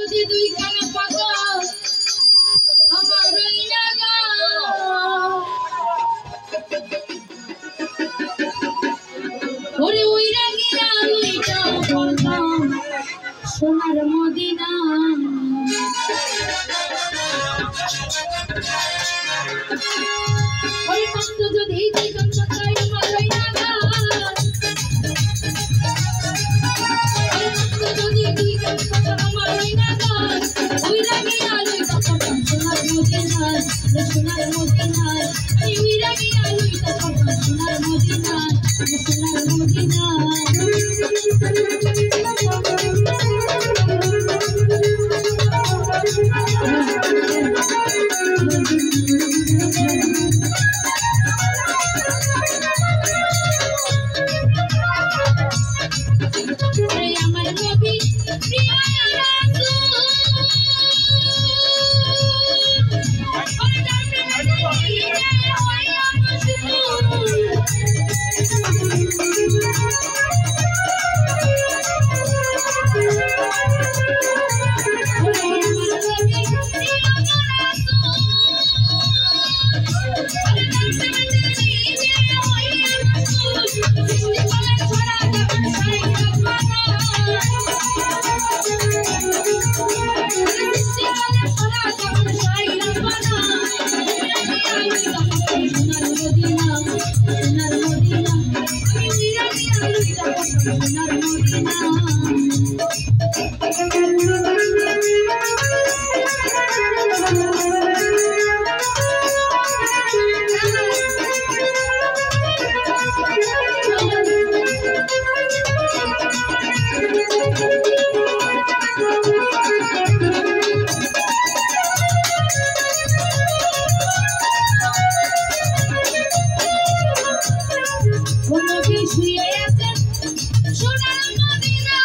যদি দুই কানা পাগল আমার ওই লাগা ওরে ওই রাগিয়া লইটা করতাম সোনার মদিনা ওই কত যদি দুই কানা পাগল আমার ওই লাগা ওই কত যদি দুই কানা পাগল আমার ওই লাগা ওই রাগিয়া লইটা করতাম সোনার মদিনা সোনার মদিনা ওই রাগিয়া লইটা করতাম সোনার মদিনা সোনার মদিনা আমার নবী প্রিয় সোনার মদিনা